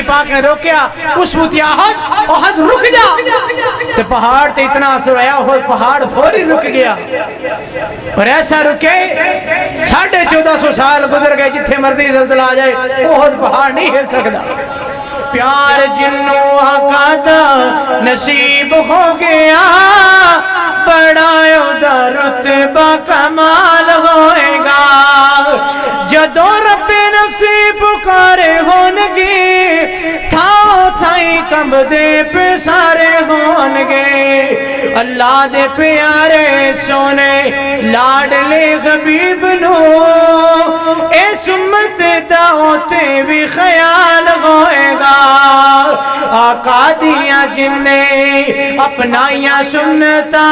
پاک نے روکیا اس وقت احد رک جا تو پہاڑ تے اتنا اثر آیا وہ پہاڑ فوری رک گیا اور ایسا رکے 1450 سال گزر گئے جتھے مرضی زلزلہ آ جائے احد پہاڑ نہیں ہل سکتا پیار جنوں آقا دا نصیب ہو گیا بڑا دا رتبہ کمال ہوئے گا جدو رب نفسی پکارے ہونگے تھاؤ تھائی کم دے پہ سارے ہونگے اللہ دے پیارے سونے لاڈلے غبیب نو اے سمت دعوتے بھی خیال ہوئے گا آقا دیا جن نے اپنائیاں سنتا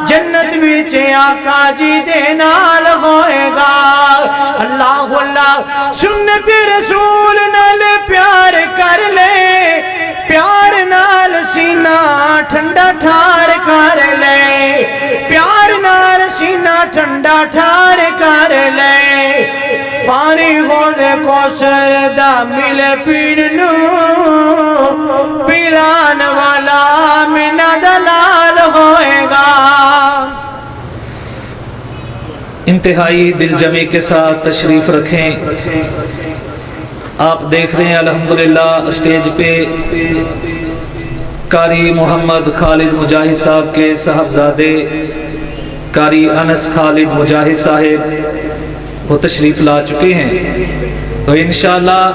جنت بچ آقا جی دے نال ہوئے گا اللہ اللہ سنت رسول نال پیار کر لے پیار نال سینہ ٹھنڈا ٹھار کر لے پیار نال سینہ ٹھنڈا ٹھار کر لے پانی غوزے کو سردہ ملے پیڑنو پیلان والا منہ دلال ہوئے گا انتہائی دل جمی کے ساتھ تشریف رکھیں آپ دیکھ رہے ہیں الحمدللہ اسٹیج پہ قاری محمد خالد مجاہد صاحب کے صاحبزادے قاری انس خالد مجاہد صاحب وہ تشریف لا چکے ہیں تو انشاءاللہ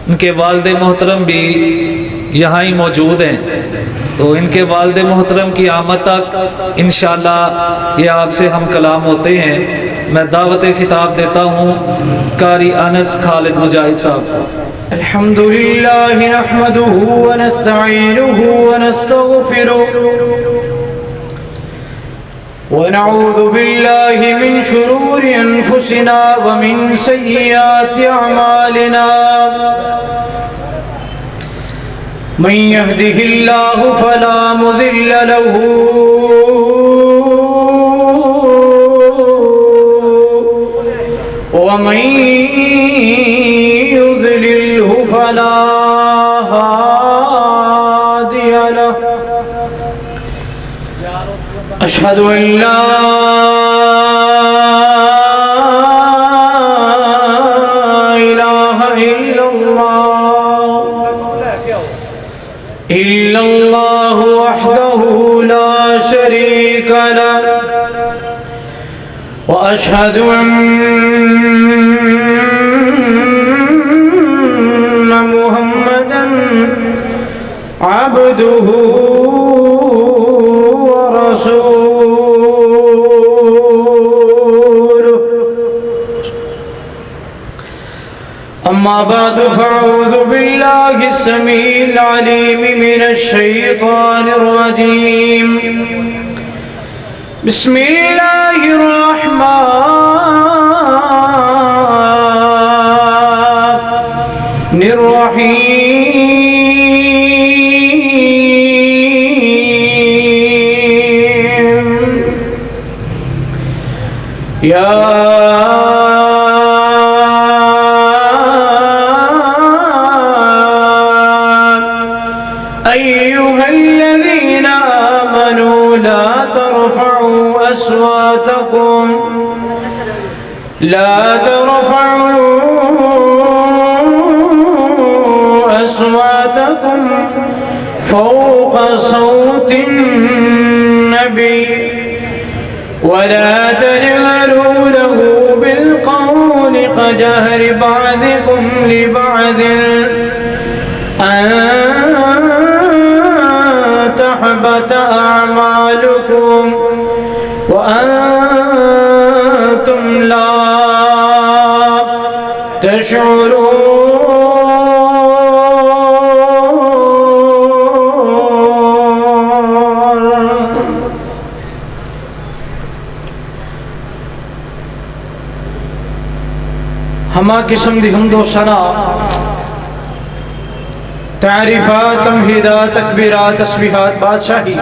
ان کے والد محترم بھی یہاں ہی موجود ہیں تو ان کے والد محترم کی آمد تک انشاءاللہ یہ آپ سے ہم کلام ہوتے ہیں میں دعوت خطاب دیتا ہوں قاری انس خالد مجاہد صاحب الحمدللہ نحمدہ ونستعینہ ونستغفرہ ونعوذ بالله من شرور أنفسنا ومن سيئات أعمالنا من يهده الله فلا مضل له ومن يضلله فلا هادي له أشهد أن لا إله إلا الله وحده لا شريك له وأشهد أن محمدا عبده أما بعد فأعوذ بالله السميع العليم من الشيطان الرجيم بسم الله الرحمن الرحيم يا أيها الذين آمنوا لا ترفعوا أصواتكم فوق صوت النبي ولا تجهروا له بالقول كجهر بعضكم لبعض أن تحبط أعمالكم وأنتم لا تشعرون ہما قسم دی حمد و ثنا تعریفات تمہیدات تکبیرات تسبیحات بادشاہی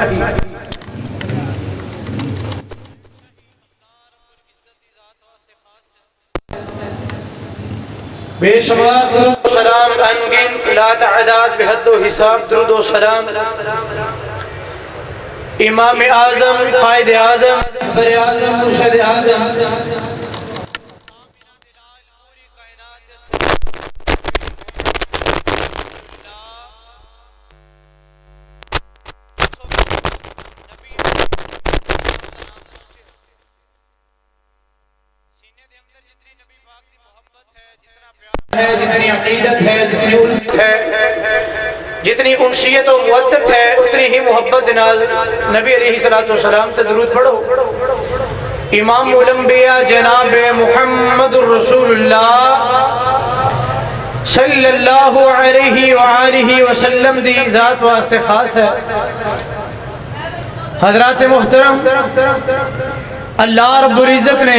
بے شمار درود و سلام انگنت لا تعداد بحد و حساب درود و سلام امام اعظم قائد اعظم بر اعظم مرشد اعظم جتنی عقیدت ہے، جتنی الفت ہے، جتنی انشیت و مودت ہے، اتنی ہی محبت نال نبی علیہ الصلوۃ والسلام سے درود پڑھو۔ امام الانبیاء جناب محمد الرسول اللہ صلی اللہ علیہ وآلہ وسلم دی ذات واسطے خاص ہے۔ حضرات محترم، اللہ رب العزت نے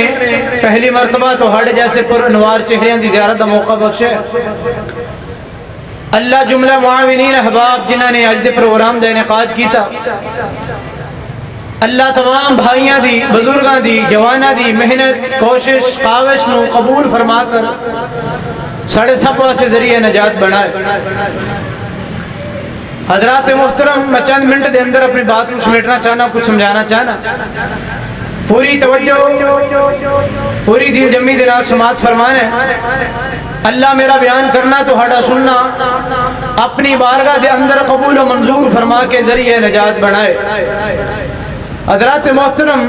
پہلی مرتبہ تو ہڑ جیسے پر انوار چہریاں دی زیارت دا موقع بخشے۔ اللہ جملہ معاونین احباب جنہاں نے اج دے پروگرام دا انعقاد کیتا، اللہ تمام بھائیاں دی، بزرگاں دی، جواناں دی محنت کوشش کاوش نو قبول فرما کر ساڑھے سب واسطے ذریعہ نجات بنائے۔ حضرات محترم، میں چند منٹ دے اندر اپنی بات کو سمیٹنا چاہنا، کچھ سمجھانا چاہنا۔ پوری توجہ، پوری دل جمی دنال سماعت فرمانے۔ اللہ میرا بیان کرنا تو ہڑا سننا اپنی بارگاہ دے اندر قبول و منظور فرما کے ذریعے نجات بنائے۔ حضرات محترم،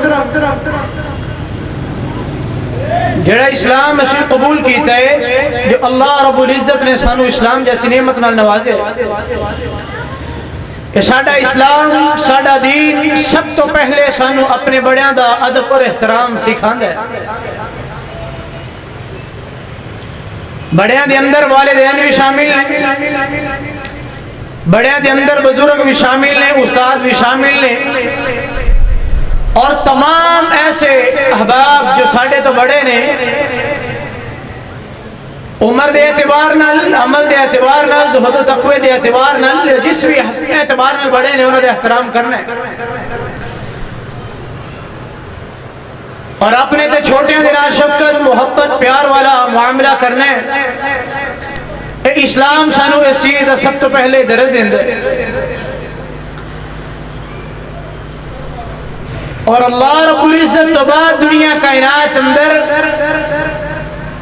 جڑا اسلام اسی قبول کیتا ہے، جو اللہ رب العزت نے سانو اسلام جیسی نعمت نال نوازے، کہ ساڈا اسلام، ساڈا دین سب تو پہلے سانو اپنے بڑیاں دا ادب اور احترام سکھاندا ہے۔ بڑیاں دے اندر والدین بھی شامل ہیں، بڑیاں دے اندر بزرگ بھی شامل ہیں، استاد بھی شامل ہیں، اور تمام ایسے احباب جو ساڈے تو بڑے نے، عمر دے اعتبار نال، عمل دے اعتبار نال، زہد و تقوی دے اعتبار نال، جس بھی اعتبار نال بڑے نے انہوں نے احترام کرنا ہے، اور اپنے تے چھوٹیاں دے نال شفقت محبت پیار والا معاملہ کرنا ہے۔ اسلام سانو اس چیز دا سب تو پہلے درس دیندا ہے، اور اللہ رب العزت تو بعد دنیا کائنات اندر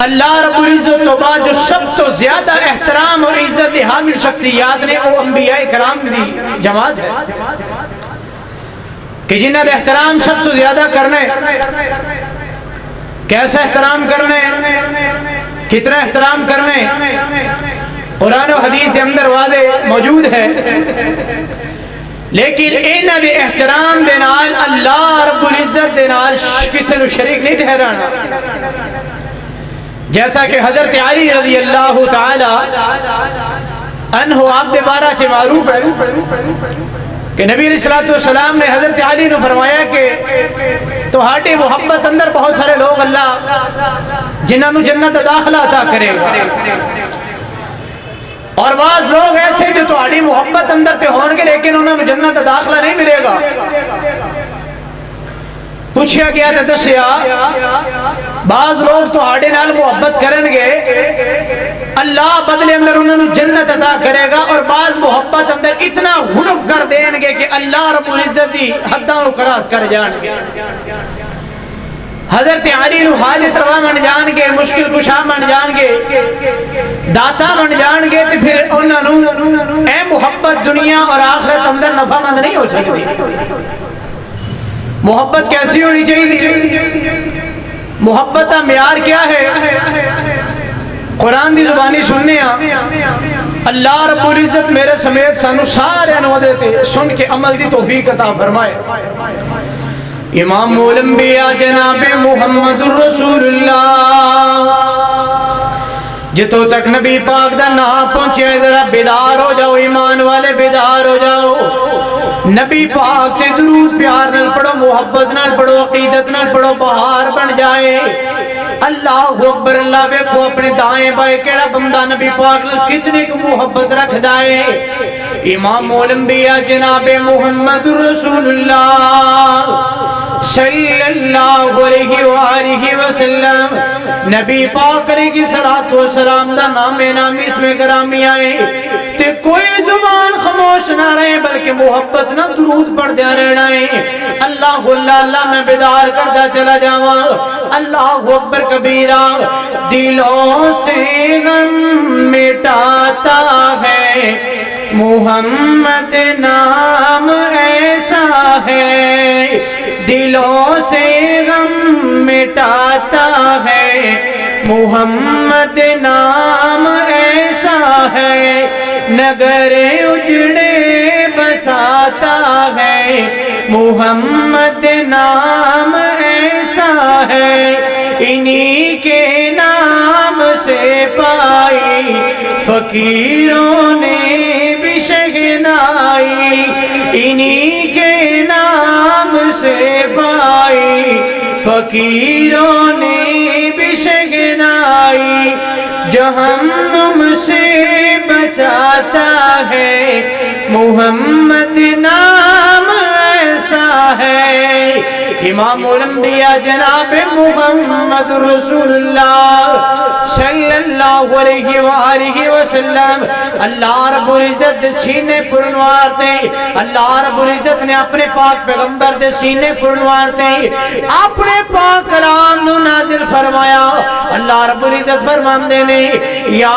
اللہ رب العزت تو بعد جو سب تو زیادہ احترام اور عزت حامل شخصیات نے وہ انبیاء کرام دی جماعت ہے، کہ جنہاں دا احترام سب تو زیادہ کرنے۔ کیسا احترام کرنے، کتنا احترام کرنے، قرآن و حدیث کے اندر واضح موجود ہے، لیکن انہاں دے احترام دے نال اللہ رب العزت دے نال کسی نو شریک نہیں ٹھہرانا۔ جیسا کہ حضرت علی رضی اللہ تعالی عنہ آپ دے بارہ سے معروف ہے کہ نبی علیہ السلام نے حضرت علی نے فرمایا کہ تہاڈی محبت اندر بہت سارے لوگ اللہ جنہاں نو جنت داخلہ عطا کرے گا، اور بعض لوگ ایسے جو تہاڈی محبت اندر تے ہون گے لیکن انہاں نو جنت داخلہ نہیں ملے گا۔ پوچھیا گیا تے دسیا بعض لوگ تہاڈے نال محبت کرن گے، اللہ بدلے اندر انہوں نے جنت عطا کرے گا، اور بعض محبت اندر اتنا غلف کر دیں گے کہ اللہ رب العزت دی حداں نو کراس کر جان گے۔ حضرت علی نو حاجت روا بن جان گے، مشکل کشا بن جان گے، داتا بن جان گے، تو پھر انہوں نے اے محبت دنیا اور آخرت اندر نفع مند نہیں ہو سکتی۔ محبت کیسی ہونی چاہیے؟ محبت کا معیار کیا ہے؟ قرآن دی زبانی سننے اللہ رب العزت میرے سمیت سانو سارے نو دیتے سن کے عمل دی توفیق عطا فرمائے۔ امام الانبیاء جناب محمد الرسول اللہ، جتوں تک نبی پاک دا نام پہنچے ذرا بیدار ہو جاؤ، ایمان والے بیدار ہو جاؤ۔ نبی پاک تے درود پیار نال پڑھو، محبت نال پڑھو، عقیدت نال پڑھو، بہار بن جائے۔ اللہ اکبر، اللہ ویکھو اپنے دائیں بائیں کیڑا بندہ نبی پاک نال کتنی محبت رکھ دائے۔ امام الانبیاء جناب محمد رسول اللہ صلی اللہ علیہ وآلہ وسلم نبی پاک علیہ السلام دا نام نامی اس میں گرامی آئے تے کوئی زبان خاموش نہ رہے بلکہ محبت نہ درود پڑھ دیا رہنا ہے اللہ اللہ میں بیدار کردہ چلا جاواں اللہ اکبر کبیرہ دلوں سے غم مٹاتا ہے محمد نام ایسا ہے دلوں سے غم مٹاتا ہے محمد نام ایسا ہے نگر اجڑے بساتا ہے محمد نام ایسا ہے انہی کے نام سے پائی فقیروں نے بھی شہنائی انہی کے نام سے پائی فقیروں نے بھی شہنائی جہنم سے بچاتا ہے محمد نام ایسا ہے امام الانبیاء جناب محمد رسول اللہ صلی اللہ علیہ وآلہ وسلم اللہ رب العزت سینے پرنوار دے اللہ رب العزت نے اپنے پاک پیغمبر دے سینے پرنوار دے اپنے پاک کلام نو نازل فرمایا اللہ رب العزت فرمان دے نے یا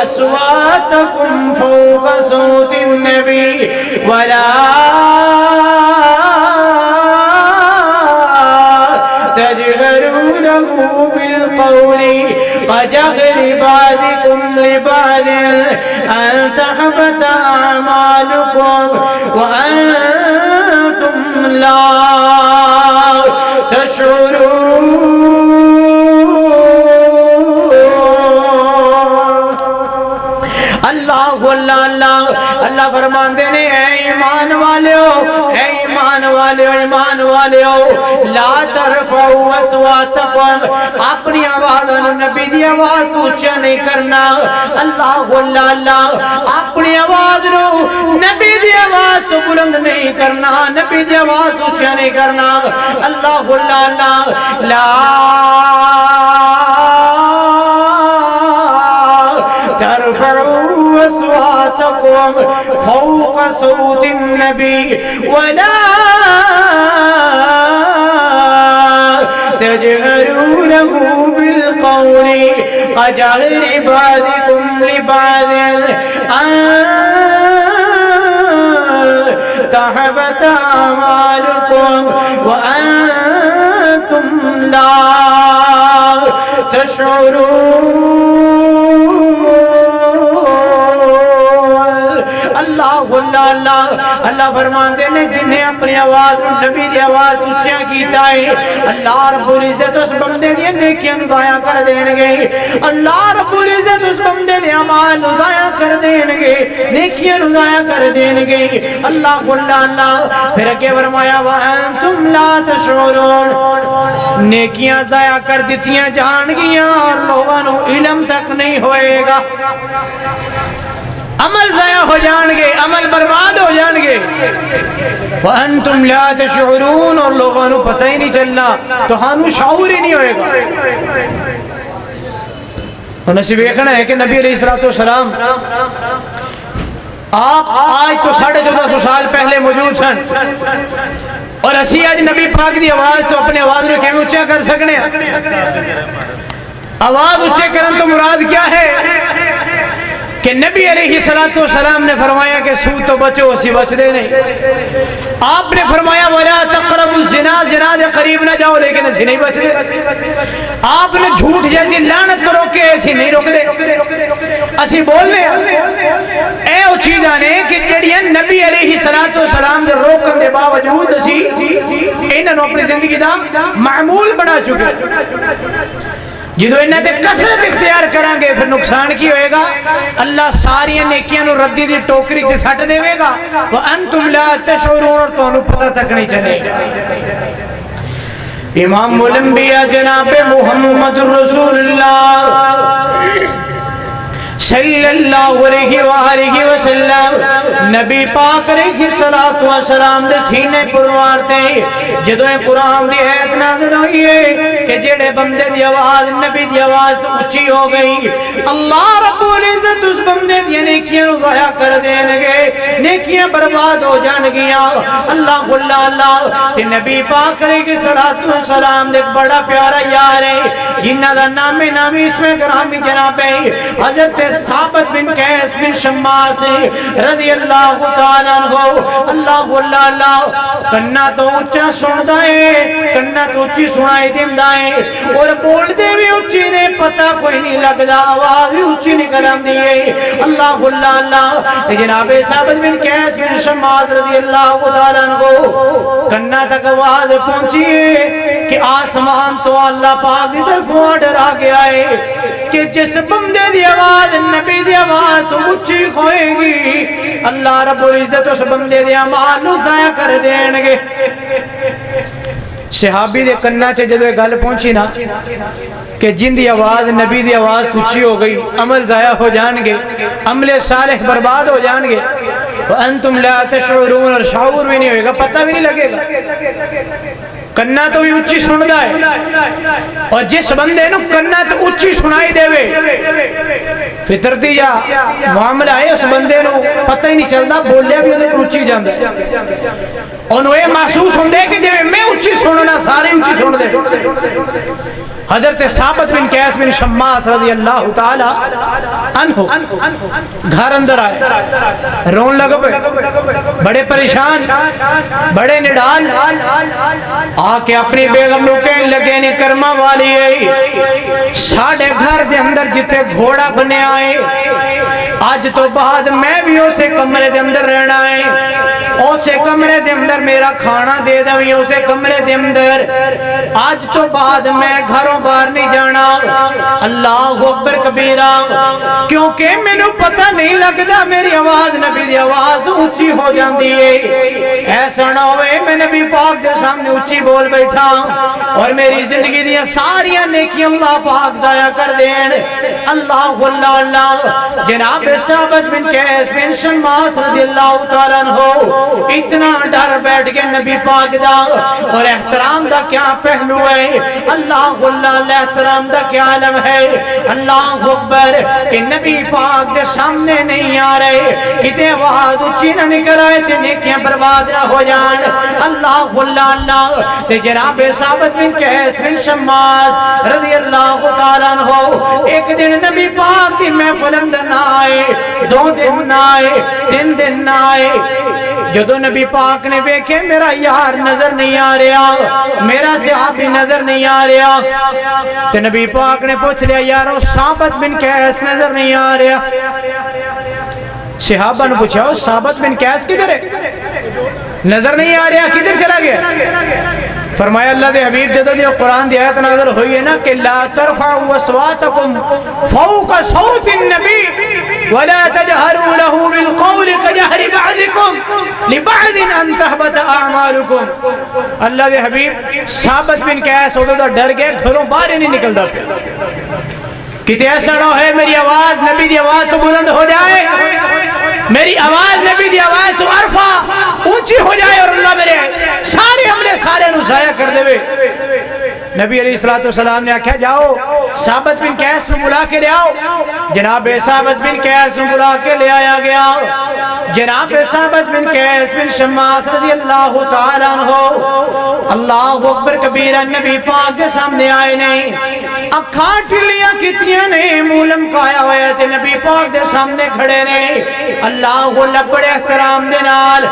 أصواتكم فوق صوت النبي ولا تجهروا له بالقول كجهر بعضكم لبعض أن تحبط أعمالكم وأنتم لا تشعرون اللہ فرمان دینے اے ایمان والےو لا ترفعوا اصواتکم اپنی آواز نبی دی آواز اونچا نہیں کرنا اللہ اپنی آواز نبی دی آواز تو بلند نہیں کرنا نبی دی آواز اونچا نہیں کرنا اللہ لا ترفعوا أصواتكم فوق صوت النبي ولا تجهروا له بالقول كجهر بعضكم لبعض أن تحبط أعمالكم وأنتم لا تشعرون اللہ فرمان دینے جنہیں اپنی آواز نبی دی آواز اچھا کیتا ہے اللہ رب العزت اس بندے دی نیکیاں ضائع کر دینگے اللہ رب العزت اس بندے دی اعمال ضائع کر دینگے نیکیاں ضائع کر دینگے اللہ پھر اگے فرمایا وَأَنْتُمْ لَا تَشْعُرُونَ نیکیاں ضائع کر دیتیاں جان گیاں اور لوگوں علم تک نہیں ہوئے گا عمل ضائع ہو جانگے عمل برباد ہو جانگے وَأَنْتُمْ لَا تَشْعُرُونَ اور لوگوں نے پتہ ہی نہیں چلنا تو ہمیں شعور ہی نہیں ہوئے گا انہوں سے دیکھنا ہے کہ نبی علیہ السلام آپ آج تو 1450 سال پہلے موجود سن اور اسی آج نبی پاک دی آواز تو اپنے آواز میں کہیں اچھا کر سکنے آواز اچھے کرن تو مراد کیا ہے کہ نبی علیہ السلام نے فرمایا کہ سود تو بچو اسی بچ دے نہیں آپ نے فرمایا وَلَا تَقْرَبُ الزِّنَا زنا دے قریب نہ جاؤ لیکن ایسی نہیں بچ دے آپ نے جھوٹ جیسی لعنت تو روکے ایسی نہیں روک دے اسی بول دے اے او چیزاں نے کہ جڑیاں نبی علیہ السلام دے روکن دے باوجود اسی انہوں اپنی زندگی دا معمول بڑھا چکے جدو انہاں تے کثرت اختیار کریں گے پھر نقصان کی ہوئے گا؟ اللہ ساری نیکیاں نو ردی دی ٹوکری چ سٹ دے گا وانتم لا تشعرون اور تانوں پتہ تک نہیں چلے گا۔ امام الانبیاء جناب محمد رسول اللہ صلی اللہ علیہ وآلہ وسلم نبی پاک علیہ السلام دے سینے پروارتے جدو قرآن دی آیت نازل ہوئی ہے کہ جڑے بندے دی آواز نبی دی آواز تو اچھی ہو گئی اللہ رب العزت اس بندے دی نیکیاں ضائع کر دیں گے، نیکیاں برباد ہو جان گیا۔ اللہ تے نبی پاک علیہ السلام دے بڑا پیارا یار ہے جنہ دا نام اس میں گرامی جناب ہے حضرت ثابت بن قیس بن شماس رضی اللہ تعالیٰ عنہ۔ اللہ کنا تو اچھا سندا ہے، کنا تو اچھی سنائی دیندا ہے اور بول دے بھی اچھی نے پتہ کوئی نہیں لگدا، آواز بھی اچھی نہیں کرندی ہے۔ اللہ جناب ثابت بن قیس بن شماس رضی اللہ تعالیٰ عنہ کنا تک آواز پہنچی ہے کہ آسمان تو اللہ پاک کی طرف آرڈر آ گیا ہے کہ جس بندے دی آواز نبی دی آواز تو اچھی ہوئے گی اللہ رب العزت اس بندے دی اعمال نو ضائع کر دین گے۔ صحابی دے کنا چ جدو گل پہنچی نا کہ جن دی آواز نبی دی آواز اچھی ہو گئی عمل ضائع ہو جان گے، عمل صالح برباد ہو جان گے، وانتم لا تشعرون اور شعور بھی نہیں ہوئے گا، پتہ بھی نہیں لگے گا۔ کنا تو بھی اچھی سندا ہے اور جس بندے نو کنا تو اچھی سنائی دے فطرتی جا معاملہ ہے اس بندے نو پتہ ہی نہیں چلدا بولیا بھی اندر اچھی جاندا انہوں یہ محسوس ہوندے کہ جب میں اچھی سننا سارے اچھی سن دے۔ حضرت ثابت بن قیس بن شماس رضی اللہ تعالی عنہ گھر اندر آئے، رون لگ پہ بڑے پریشان بڑے نڈال آ کے اپنی بیگم نو کہنے لگے نے کرما والی ہے ساڑھے گھر دے اندر جتے گھوڑا بنے آئے آج تو بعد میں بھی اسے کمرے دے اندر رہنا ہے، اسے کمرے دے اندر میرا کھانا دے دویں، اسے کمرے دے اندر آج تو بعد میں گھروں باہر نہیں جانا۔ اللہ اکبر کبیرہ، کیونکہ میں نے پتہ نہیں لگتا میری آواز نبی دی آواز اچھی ہو جاندی ہے، ایسا نہ ہوئے میں نبی پاک دے سامنے اچھی بول بیٹھا اور میری زندگی دیا ساریاں نیکیاں اللہ پاک ضائع کر دین۔ اللہ جناب ثابت بن قیس بن شماس رضی اللہ تعالیٰ عنہ اتنا ڈر بیٹھ کے نبی پاک دا اور احترام دا کیا پہلو ہے، اللہ احترام دا کیا عالم ہے۔ اللہ اکبر کہ نبی پاک دے سامنے نہیں آ رہے کتے آواز اچھی نہ نکل آئے تے نیکیاں برباد نہ ہو جان۔ اللہ تے جناب ثابت بن قیس بن شماس رضی اللہ تعالیٰ عنہ ایک دن نبی پاک دی محفل اندر نہ آئے، 2 دن نہ آئے، 3 دن نہ آئے۔ جدو نبی پاک نے دیکھے میرا یار نظر نہیں آ رہا، میرا صحابی نظر نہیں آ رہا، تو نبی پاک نے پوچھ لیا یارو ثابت بن قیس نظر نہیں آ رہا۔ صحابہ نے پوچھا ثابت بن قیس کدھر ہے، نظر نہیں آ رہا، کدھر چلا گیا؟ فرمایا اللہ دے حبیب جدو دی قرآن دی آیت نازل ہوئی ہے نا کہ لا ترفعوا اصواتکم فوق صوت النبی ولا تجهروا له بالقول كجهر بعضكم لبعض ان تحبط اعمالكم۔ اللہ دے حبیب ثابت بن قیس ہوتا تھا ڈر گئے گھروں باہر ہی نہیں نکلتا کتے ایسا نہ ہے میری آواز نبی دی آواز تو بلند ہو جائے، میری آواز نبی دی آواز تو عرفہ اونچی ہو جائے اور اللہ میرے سارے عملے سارے نو ضائع کر دے۔ نبی علیہ السلام نے کہا جاؤ ثابت بن قیس کو بلا کے لے آؤ۔ جناب ثابت بن قیس کو بلا کے لے آیا گیا۔ جناب ثابت بن قیس بن شماس رضی اللہ تعالیٰ عنہ اللہ اکبر کبیرہ نبی پاک کے سامنے آئے نہیں، اکھاں ٹھلیاں کتیاں نے منہ لمکایا ہوئے تھے نبی پاک دے سامنے کھڑے نے۔ اللہ بڑے احترام دے نال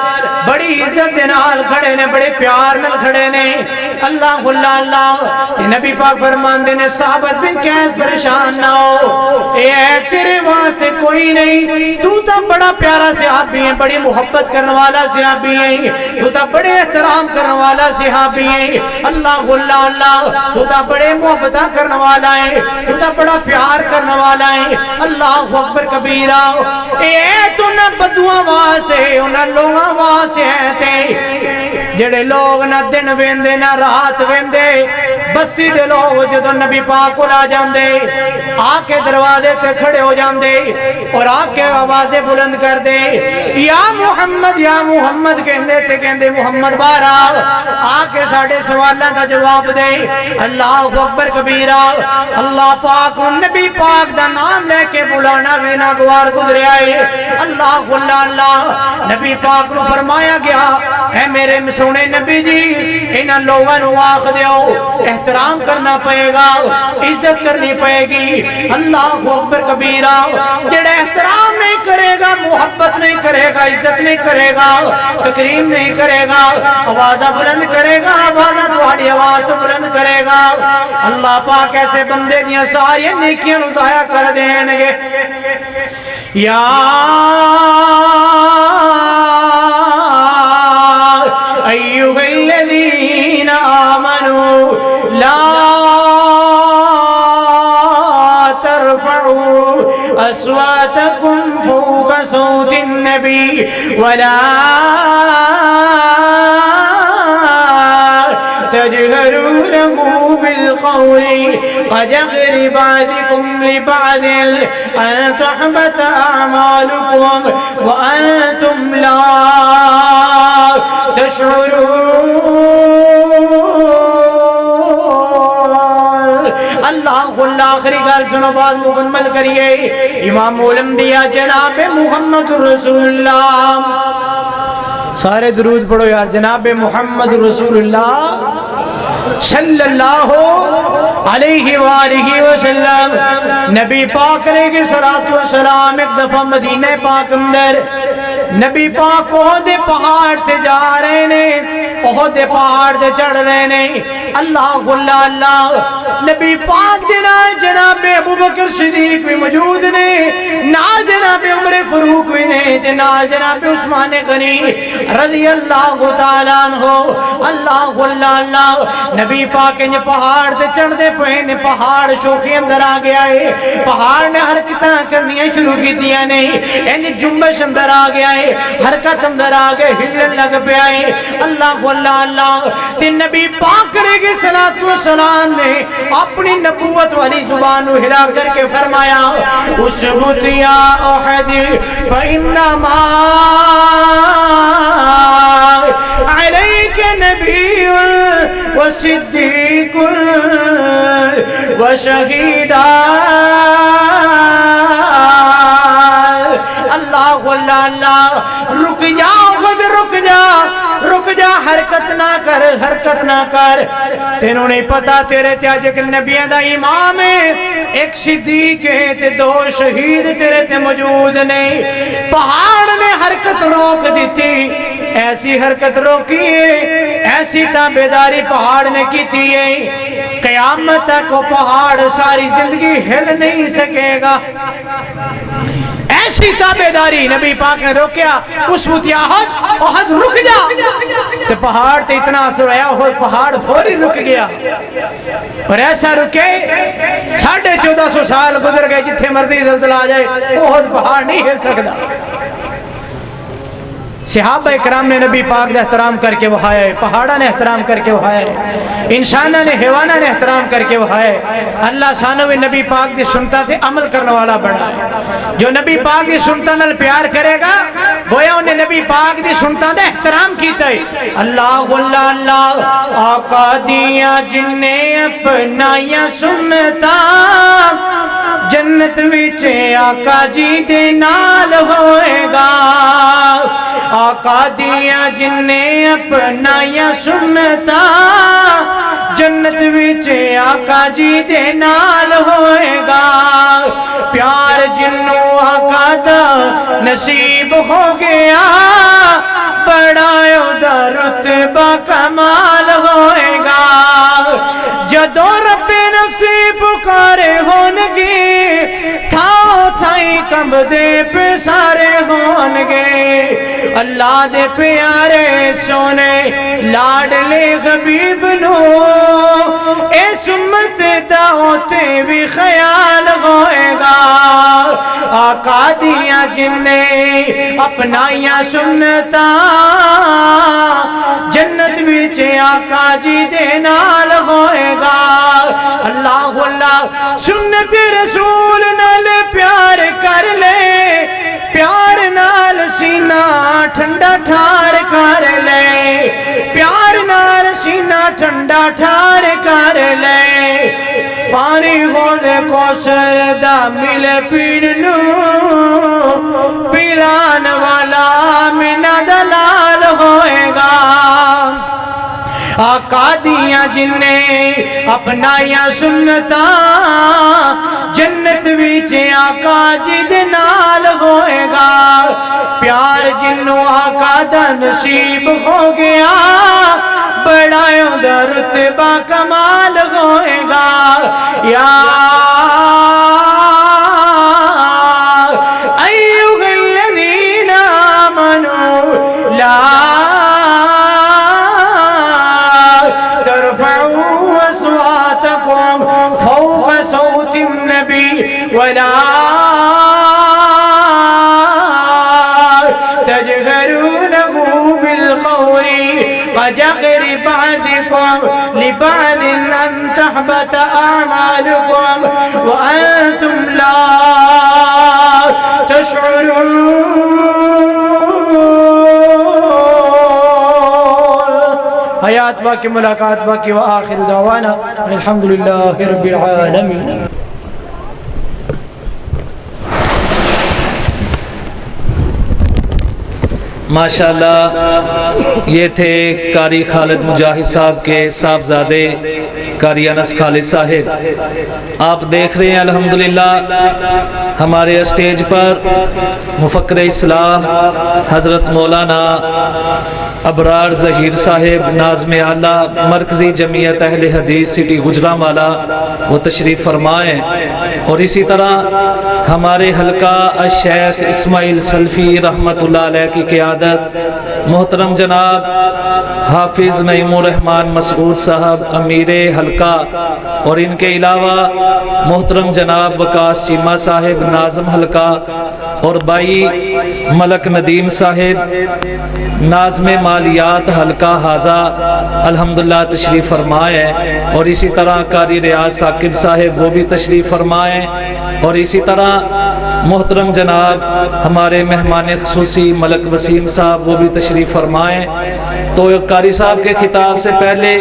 بڑی عزت دے نال کھڑے نے، بڑے پیار نال کھڑے نے۔ اللہ نبی پاک فرماندے نے ثابت بن قیس پریشان نہ ہو، اے تیرے واسطے کوئی نہیں، تو تا بڑا پیارا صحابی صحابی ہیں, بڑی محبت کرنے والا صحابی ہیں, تو تا بڑے احترام کرنے والا صحابی ہیں. اللہ اللہ اللہ, تو تا بڑے محبت کرنے والا ہے, تو تا بڑا پیار کرنے والا ہے. اللہ اکبر کبیرہ. اے تو نہ بدواں واسطے انہاں لوگاں واسطے ہیں تے جڑے لوگ نہ دن ویندے نہ رات ویندے. بستی دے لوگ جدو نبی پاک کو لا جاندے آ کے دروازے تے کھڑے ہو جاندے اور آ کے آوازیں بلند کر دے, یا محمد کہندے تے کہندے محمد بارا آ کے ساڑے سوالاں دا جواب دے. اللہ اکبر کبیرہ. اللہ پاک نبی پاک دا نام لے کے بلانا بھی ناگوار گزریا ہے. اللہ اللہ, نبی پاک نو فرمایا گیا اے میرے سونے نبی جی انہاں لوگاں نو آکھ دیو احترام کرنا پئے گا, عزت کرنی پئے گی. اللہ اکبر کبیرہ. جڑا احترام نہیں کرے گا, محبت نہیں کرے گا, عزت نہیں کرے گا, تکریم نہیں کرے گا, آوازہ بلند کرے گا, آوازہ تہاڈی آواز تو بلند کرے گا, اللہ پاک ایسے بندے دیاں ساری نیکیاں نو ضائع کر دین گے. یا ایھا الذین آمنوا لا ترفعوا اصواتکم فوق صوت النبی ولا تجهروا له بالقول كجهر بعضكم لبعض أن تحبط أعمالكم وأنتم لا تشعرون. اللہ اللہ, آخری گل سنو بات مکمل کریے. امام الانبیاء جناب محمد رسول اللہ, سارے درود پڑھو یار. جناب محمد رسول اللہ صلی اللہ علیہ وآلہ وسلم. نبی پاک علیہ السلام ایک دفعہ مدینہ پاک اندر نبی پاک احد پہاڑ تے جا رہے نے, احد پہاڑ تے چڑھ رہے نے. اللہ اللہ اللہ, نبی پاک دے نال جناب ابو بکر صدیق بھی موجود نے, نال جناب عمر فاروق بھی نے, تے نال جناب عثمان غنی رضی اللہ تعالیٰ عنہ. اللہ اللہ اللہ, نبی پاک انج پہاڑ تے چڑھ دے پئے نے. پہاڑ شوخی اندر آ گیا ہے, پہاڑ نے حرکتاں کرنیاں شروع کی دیا نہیں, انج جنبش اندر آ گیا ہے, حرکت اندر آ گئے, ہلن لگ پیا ہے. اللہ اللہ اللہ, تے نبی پاک علیہ السلام نے اپنی نبوت والی زبان ہلا کر کے فرمایا اسبت یا احد فانما علیک نبی وصدیق وشہیدا. اللہ اللہ اللہ, رک جا خود رک جا, رک جا, حرکت نہ کر, حرکت نہ کر. تینوں نہیں پتا تیرے تے اج ایک نبیاں دا امام ہے, ایک صدیق ہے تے دو شہید تیرے تے موجود نے. پہاڑ نے حرکت روک دیتی, ایسی حرکت روکی ہے, ایسی تابعداری پہاڑ نے کی ہے, قیامت تک وہ پہاڑ ساری زندگی ہل نہیں سکے گا. ایسی تابعداری نبی پاک نے روکیا. اس وقت احد رک جا, تو پہاڑ تے اتنا اثر آیا, وہ پہاڑ فوری رک گیا. اور ایسا رکے 1450 سال گزر گئے, جتھے مرضی زلزلہ آ جائے احد پہاڑ نہیں ہل سکتا. صحابہ اکرام نے نبی پاک نے احترام کر کے وہایا ہے, پہاڑا نے احترام کر کے وہایا ہے, انسانہ نے حیوانہ نے احترام کر کے وہایا ہے. اللہ سانوی نبی پاک دی سنتا تے عمل کرنے والا بڑا ہے. جو نبی پاک دی سنتا نال پیار کرے گا گویا انہیں نبی پاک دی سنتا دے احترام کیتا ہے. اللہ اللہ اللہ, آقا دیا جن نے اپنایا سنتا جنت وچ آقا جی دے نال ہوئے گا. آقا دیا جن نے اپنایا سنتا جنت وچ آقا جی دے نال ہوئے گا. پیار جنوں آقا دا نصیب ہو گیا بڑا دا رتبہ کمال ہوئے گا. جدو رب نفسی پکارے ہونگی تھاؤ تھائی کمب دے پہ سارے ہون گے اللہ دے پیارے سونے لاڈلے حبیب نو اس امت دا ہوتے بھی خیال ہوئے گا آقا دیاں جننے اپنائیاں سنتا جنت وچ آقا جی دے نال ہوئے گا اللہ اللہ سنت رسول نال پیار کر لے پیار نال سینہ ٹھنڈا ٹھار کر لے پیار نال سینہ ٹھنڈا ٹھار کر لے پانی غوث کوثر دا مل پین نو پلان والا مینا دلال ہوئے گا آقا دیاں جننے اپنائیاں سنتا جنت وچ آقا جی دے نال ہوئے گا پیار جنوں آقا دا نصیب ہو گیا بڑا دا رتبہ کمال ہوئے گا یا ایھا الذین آمنوا لا فوق صوت النبي ولا تجهروا له بالقول كجهر بعضكم لبعض أن تحبط أعمالكم وأنتم لا تشعرون حیات باقی ملاقات باقی وآخر دعوانا الحمدللہ رب العالمین ماشاءاللہ یہ تھے قاری خالد مجاہد صاحب کے صاحبزادے قاری انس خالد صاحب آپ دیکھ رہے ہیں الحمدللہ ہمارے اسٹیج پر مفکر اسلام حضرت مولانا ابرار ظہیر صاحب ناظم اعلیٰ مرکزی جمعیت اہل حدیث سٹی گجرانوالہ وہ تشریف فرمائیں اور اسی طرح ہمارے حلقہ الشیخ اسماعیل سلفی رحمت اللہ علیہ کی قیادت محترم جناب حافظ نعیم الرحمن مسعود صاحب امیر حلقہ اور ان کے علاوہ محترم جناب وقاص چیمہ صاحب ناظم حلقہ اور بائی ملک ندیم صاحب ناظم مالیات حلقہ حاضہ الحمدللہ تشریف فرمائے اور اسی طرح قاری ریاض ثاقب صاحب وہ بھی تشریف فرمائے اور اسی طرح محترم جناب ہمارے مہمان خصوصی ملک وسیم صاحب وہ بھی تشریف فرمائے تو قاری صاحب کے خطاب سے پہلے